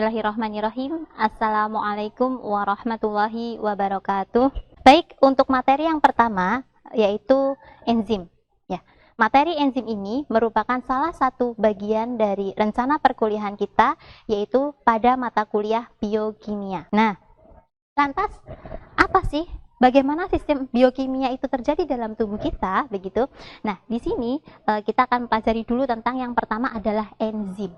Bismillahirrahmanirrahim. Assalamualaikum warahmatullahi wabarakatuh. Baik, untuk materi yang pertama yaitu enzim. Ya, materi enzim ini merupakan salah satu bagian dari rencana perkuliahan kita, yaitu pada mata kuliah biokimia. Nah, lantas apa sih? Bagaimana sistem biokimia itu terjadi dalam tubuh kita, begitu? Nah, di sini kita akan pelajari dulu tentang yang pertama adalah enzim.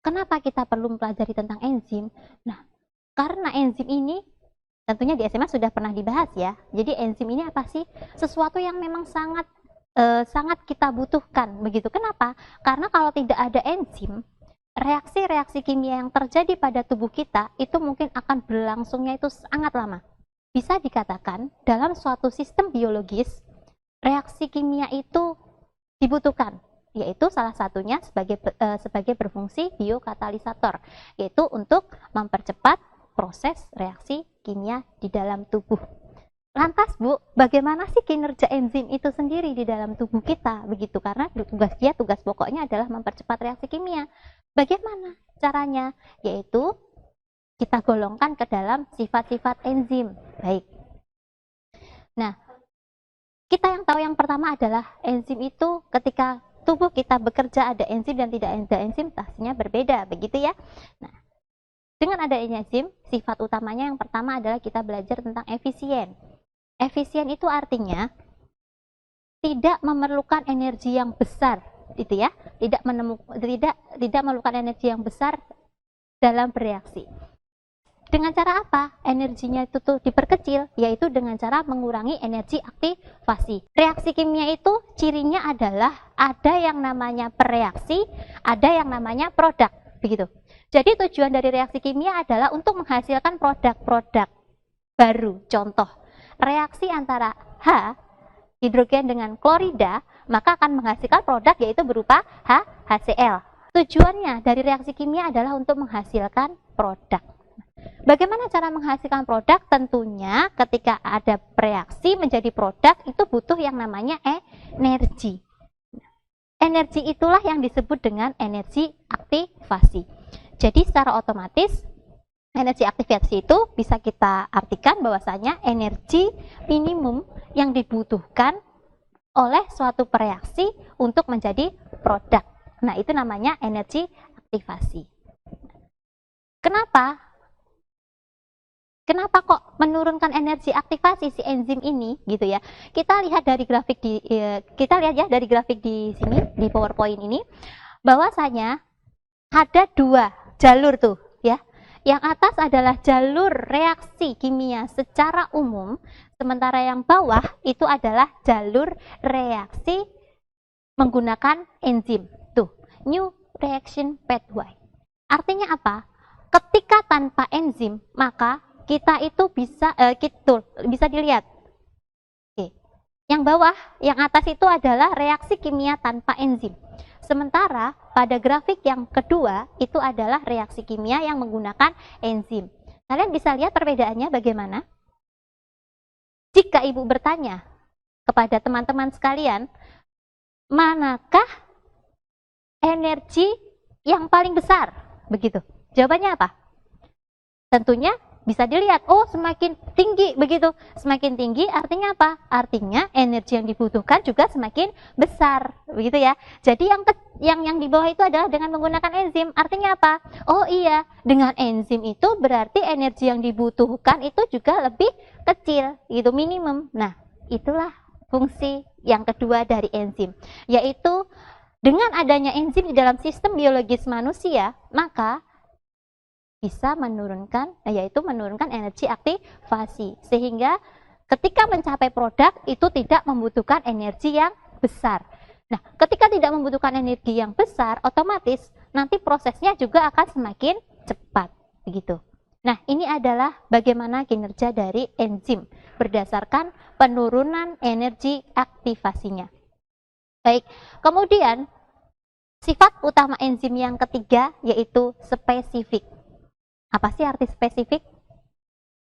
Kenapa kita perlu mempelajari tentang enzim? Nah, karena enzim ini tentunya di SMA sudah pernah dibahas ya. Jadi enzim ini apa sih? Sesuatu yang memang sangat kita butuhkan, begitu. Kenapa? Karena kalau tidak ada enzim, reaksi-reaksi kimia yang terjadi pada tubuh kita itu mungkin akan berlangsungnya itu sangat lama. Bisa dikatakan dalam suatu sistem biologis, reaksi kimia itu dibutuhkan, yaitu salah satunya sebagai berfungsi biokatalisator, yaitu untuk mempercepat proses reaksi kimia di dalam tubuh. Lantas Bu, bagaimana sih kinerja enzim itu sendiri di dalam tubuh kita, begitu? Karena tugas pokoknya adalah mempercepat reaksi kimia. Bagaimana caranya? Yaitu kita golongkan ke dalam sifat-sifat enzim. Baik. Nah, kita yang tahu yang pertama adalah enzim itu ketika tubuh kita bekerja ada enzim dan tidak ada enzim pastinya berbeda, begitu ya. Nah, dengan adanya enzim, sifat utamanya yang pertama adalah kita belajar tentang efisien. Efisien itu artinya tidak memerlukan energi yang besar, gitu ya. Tidak memerlukan energi yang besar dalam bereaksi. Dengan cara apa? Energinya itu tuh diperkecil, yaitu dengan cara mengurangi energi aktivasi. Reaksi kimia itu cirinya adalah ada yang namanya pereaksi, ada yang namanya produk, begitu. Jadi tujuan dari reaksi kimia adalah untuk menghasilkan produk-produk baru. Contoh, reaksi antara hidrogen dengan klorida, maka akan menghasilkan produk yaitu berupa HCl. Tujuannya dari reaksi kimia adalah untuk menghasilkan produk. Bagaimana cara menghasilkan produk? Tentunya ketika ada reaksi menjadi produk itu butuh yang namanya energi. Energi itulah yang disebut dengan energi aktivasi. Jadi secara otomatis energi aktivasi itu bisa kita artikan bahwasanya energi minimum yang dibutuhkan oleh suatu reaksi untuk menjadi produk. Nah, itu namanya energi aktivasi. Kenapa kok menurunkan energi aktivasi si enzim ini, gitu ya? Kita lihat dari grafik dari grafik di sini di PowerPoint ini, bahwasanya ada dua jalur tuh, ya. Yang atas adalah jalur reaksi kimia secara umum, sementara yang bawah itu adalah jalur reaksi menggunakan enzim. Tuh, new reaction pathway. Artinya apa? Ketika tanpa enzim, maka kita itu bisa dilihat. Oke. Yang bawah, yang atas itu adalah reaksi kimia tanpa enzim. Sementara pada grafik yang kedua itu adalah reaksi kimia yang menggunakan enzim. Kalian bisa lihat perbedaannya bagaimana? Jika Ibu bertanya kepada teman-teman sekalian, manakah energi yang paling besar? Begitu. Jawabannya apa? Tentunya bisa dilihat, oh semakin tinggi, begitu. Semakin tinggi artinya apa? Artinya energi yang dibutuhkan juga semakin besar, begitu ya. Jadi yang di bawah itu adalah dengan menggunakan enzim. Artinya apa? Oh iya, dengan enzim itu berarti energi yang dibutuhkan itu juga lebih kecil, gitu, minimum. Nah, itulah fungsi yang kedua dari enzim, yaitu dengan adanya enzim di dalam sistem biologis manusia, maka bisa menurunkan energi aktivasi, sehingga ketika mencapai produk itu tidak membutuhkan energi yang besar. Nah, ketika tidak membutuhkan energi yang besar, otomatis nanti prosesnya juga akan semakin cepat, begitu. Nah, ini adalah bagaimana kinerja dari enzim berdasarkan penurunan energi aktivasinya. Baik, kemudian sifat utama enzim yang ketiga yaitu spesifik. Apa sih arti spesifik?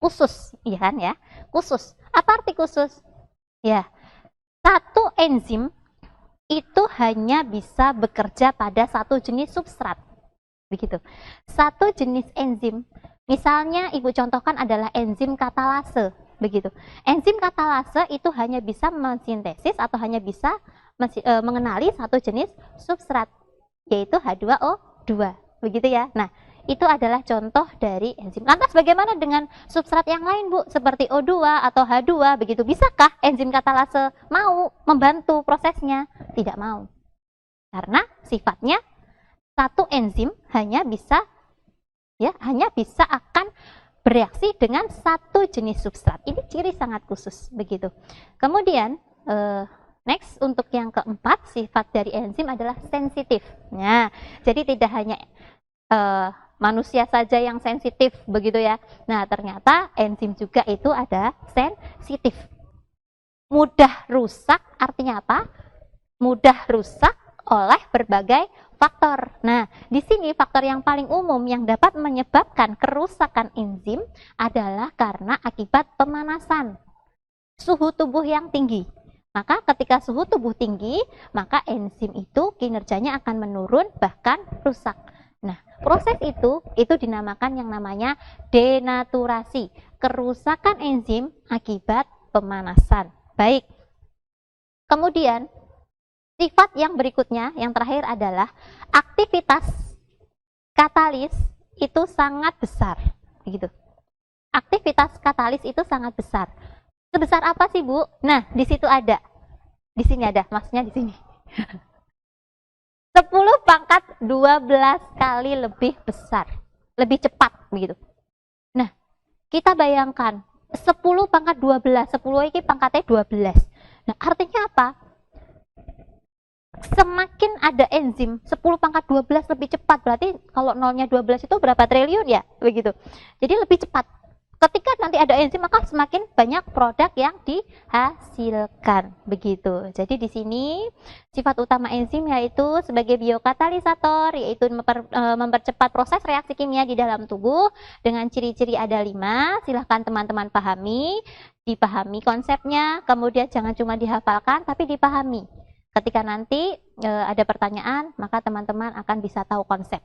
Khusus, iya kan ya? Khusus. Apa arti khusus? Ya, satu enzim itu hanya bisa bekerja pada satu jenis substrat. begitu. Satu jenis enzim, misalnya Ibu contohkan adalah enzim katalase, begitu. Enzim katalase itu hanya bisa mensintesis atau hanya bisa mengenali satu jenis substrat, yaitu H2O2, begitu ya. Nah, itu adalah contoh dari enzim. Lantas bagaimana dengan substrat yang lain, Bu? Seperti O2 atau H2, begitu. Bisakah enzim katalase mau membantu prosesnya? Tidak mau. Karena sifatnya satu enzim hanya bisa akan bereaksi dengan satu jenis substrat. Ini ciri sangat khusus, begitu. Kemudian next, untuk yang keempat, sifat dari enzim adalah sensitif. Nah, jadi tidak hanya manusia saja yang sensitif, begitu ya. Nah, ternyata enzim juga itu ada sensitif. Mudah rusak, artinya apa? Mudah rusak oleh berbagai faktor. Nah, di sini faktor yang paling umum yang dapat menyebabkan kerusakan enzim adalah karena akibat pemanasan, suhu tubuh yang tinggi. Maka ketika suhu tubuh tinggi, maka enzim itu kinerjanya akan menurun, bahkan rusak. Nah, proses itu dinamakan yang namanya denaturasi, kerusakan enzim akibat pemanasan. Baik. Kemudian, sifat yang berikutnya, yang terakhir adalah aktivitas katalis itu sangat besar, begitu. Aktivitas katalis itu sangat besar. Sebesar apa sih, Bu? Nah, di situ ada. Di sini ada, maksudnya di sini. 10 pangkat 12 kali lebih besar, lebih cepat, begitu. Nah, kita bayangkan 10 pangkat 12, 10 ini pangkatnya 12. Nah, artinya apa? Semakin ada enzim 10 pangkat 12 lebih cepat, berarti kalau nolnya 12 itu berapa triliun ya, begitu. Jadi lebih cepat. Ketika nanti ada enzim, maka semakin banyak produk yang dihasilkan, begitu. Jadi di sini sifat utama enzim yaitu sebagai biokatalisator, yaitu mempercepat proses reaksi kimia di dalam tubuh dengan ciri-ciri ada 5. Silahkan teman-teman pahami, dipahami konsepnya, kemudian jangan cuma dihafalkan tapi dipahami. Ketika nanti ada pertanyaan, maka teman-teman akan bisa tahu konsep.